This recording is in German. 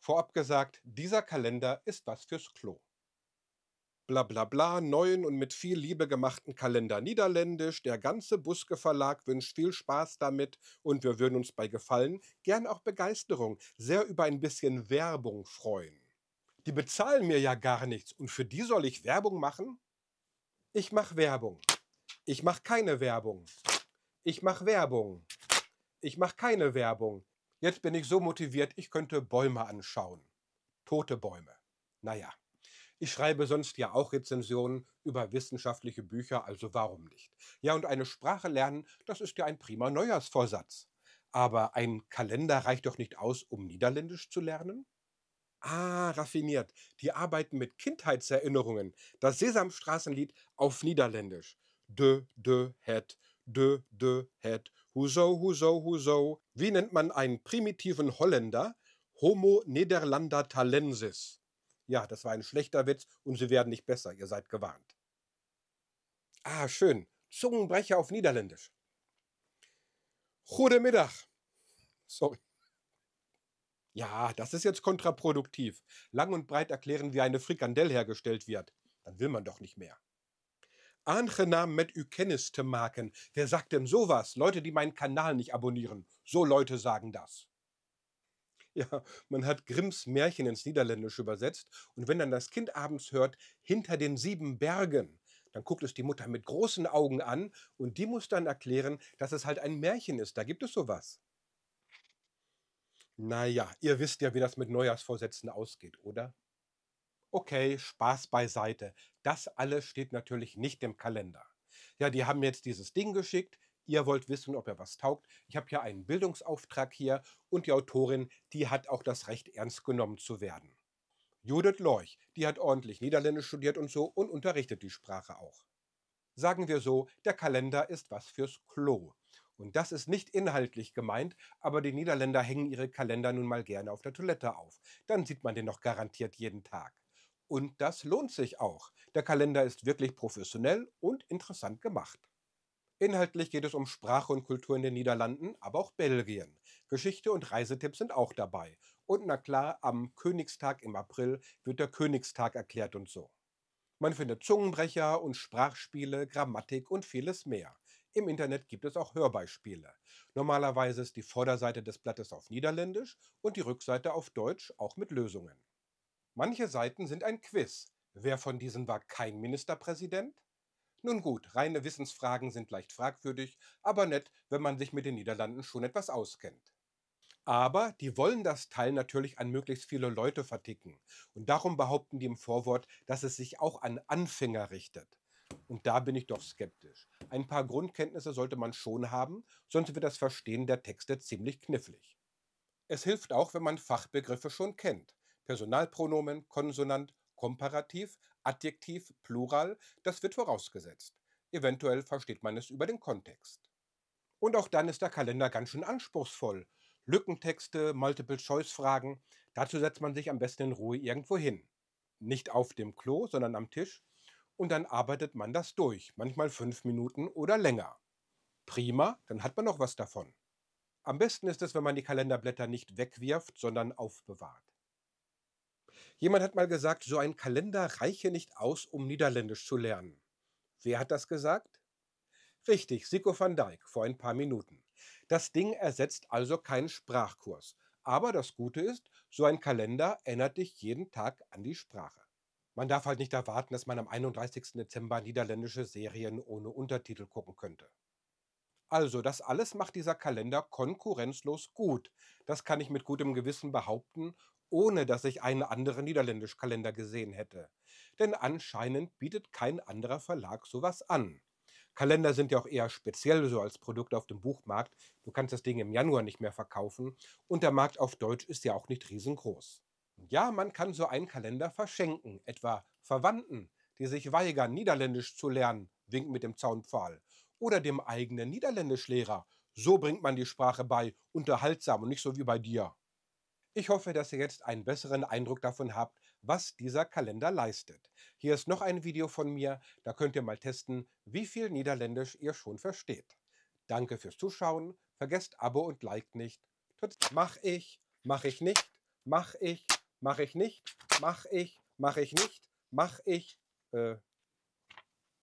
Vorab gesagt, dieser Kalender ist was fürs Klo. Bla bla bla, neuen und mit viel Liebe gemachten Kalender niederländisch. Der ganze Buske Verlag wünscht viel Spaß damit und wir würden uns bei Gefallen, gern auch Begeisterung, sehr über ein bisschen Werbung freuen. Die bezahlen mir ja gar nichts und für die soll ich Werbung machen? Ich mache Werbung. Ich mache keine Werbung. Ich mache Werbung. Ich mache keine Werbung. Jetzt bin ich so motiviert, ich könnte Bäume anschauen. Tote Bäume. Naja. Ich schreibe sonst ja auch Rezensionen über wissenschaftliche Bücher, also warum nicht? Ja, und eine Sprache lernen, das ist ja ein prima Neujahrsvorsatz. Aber ein Kalender reicht doch nicht aus, um Niederländisch zu lernen? Ah, raffiniert. Die arbeiten mit Kindheitserinnerungen. Das Sesamstraßenlied auf Niederländisch. De het, hoezo, hoezo, hoezo. Wie nennt man einen primitiven Holländer? Homo Nederlandertalensis. Ja, das war ein schlechter Witz und Sie werden nicht besser, ihr seid gewarnt. Ah, schön. Zungenbrecher auf Niederländisch. Goedemiddag. Sorry. Ja, das ist jetzt kontraproduktiv. Lang und breit erklären, wie eine Frikandel hergestellt wird. Dann will man doch nicht mehr. Aangenaam met u kennis te maken. Wer sagt denn sowas? Leute, die meinen Kanal nicht abonnieren. So Leute sagen das. Ja, man hat Grimms Märchen ins Niederländische übersetzt und wenn dann das Kind abends hört, hinter den 7 Bergen, dann guckt es die Mutter mit großen Augen an und die muss dann erklären, dass es halt ein Märchen ist. Da gibt es sowas. Na ja, ihr wisst ja, wie das mit Neujahrsvorsätzen ausgeht, oder? Okay, Spaß beiseite. Das alles steht natürlich nicht im Kalender. Ja, die haben mir jetzt dieses Ding geschickt. Ihr wollt wissen, ob er was taugt. Ich habe ja einen Bildungsauftrag hier und die Autorin, die hat auch das Recht, ernst genommen zu werden. Judith Lorch, die hat ordentlich Niederländisch studiert und so und unterrichtet die Sprache auch. Sagen wir so, der Kalender ist was fürs Klo. Und das ist nicht inhaltlich gemeint, aber die Niederländer hängen ihre Kalender nun mal gerne auf der Toilette auf. Dann sieht man den noch garantiert jeden Tag. Und das lohnt sich auch. Der Kalender ist wirklich professionell und interessant gemacht. Inhaltlich geht es um Sprache und Kultur in den Niederlanden, aber auch Belgien. Geschichte und Reisetipps sind auch dabei. Und na klar, am Königstag im April wird der Königstag erklärt und so. Man findet Zungenbrecher und Sprachspiele, Grammatik und vieles mehr. Im Internet gibt es auch Hörbeispiele. Normalerweise ist die Vorderseite des Blattes auf Niederländisch und die Rückseite auf Deutsch, auch mit Lösungen. Manche Seiten sind ein Quiz. Wer von diesen war kein Ministerpräsident? Nun gut, reine Wissensfragen sind leicht fragwürdig, aber nett, wenn man sich mit den Niederlanden schon etwas auskennt. Aber die wollen das Teil natürlich an möglichst viele Leute verticken. Und darum behaupten die im Vorwort, dass es sich auch an Anfänger richtet. Und da bin ich doch skeptisch. Ein paar Grundkenntnisse sollte man schon haben, sonst wird das Verstehen der Texte ziemlich knifflig. Es hilft auch, wenn man Fachbegriffe schon kennt. Personalpronomen, Konsonant, Komparativ, Adjektiv, Plural, das wird vorausgesetzt. Eventuell versteht man es über den Kontext. Und auch dann ist der Kalender ganz schön anspruchsvoll. Lückentexte, Multiple-Choice-Fragen, dazu setzt man sich am besten in Ruhe irgendwo hin. Nicht auf dem Klo, sondern am Tisch. Und dann arbeitet man das durch, manchmal 5 Minuten oder länger. Prima, dann hat man noch was davon. Am besten ist es, wenn man die Kalenderblätter nicht wegwirft, sondern aufbewahrt. Jemand hat mal gesagt, so ein Kalender reiche nicht aus, um Niederländisch zu lernen. Wer hat das gesagt? Richtig, Sicko van Dijk vor ein paar Minuten. Das Ding ersetzt also keinen Sprachkurs. Aber das Gute ist, so ein Kalender erinnert dich jeden Tag an die Sprache. Man darf halt nicht erwarten, dass man am 31. Dezember niederländische Serien ohne Untertitel gucken könnte. Also, das alles macht dieser Kalender konkurrenzlos gut. Das kann ich mit gutem Gewissen behaupten, ohne dass ich einen anderen Niederländisch-Kalender gesehen hätte. Denn anscheinend bietet kein anderer Verlag sowas an. Kalender sind ja auch eher speziell so als Produkt auf dem Buchmarkt. Du kannst das Ding im Januar nicht mehr verkaufen und der Markt auf Deutsch ist ja auch nicht riesengroß. Ja, man kann so einen Kalender verschenken, etwa Verwandten, die sich weigern, Niederländisch zu lernen, winkt mit dem Zaunpfahl, oder dem eigenen Niederländischlehrer. So bringt man die Sprache bei, unterhaltsam und nicht so wie bei dir. Ich hoffe, dass ihr jetzt einen besseren Eindruck davon habt, was dieser Kalender leistet. Hier ist noch ein Video von mir, da könnt ihr mal testen, wie viel Niederländisch ihr schon versteht. Danke fürs Zuschauen, vergesst Abo und Like nicht. Mach ich nicht. Mach ich nicht, mach ich nicht, mach ich.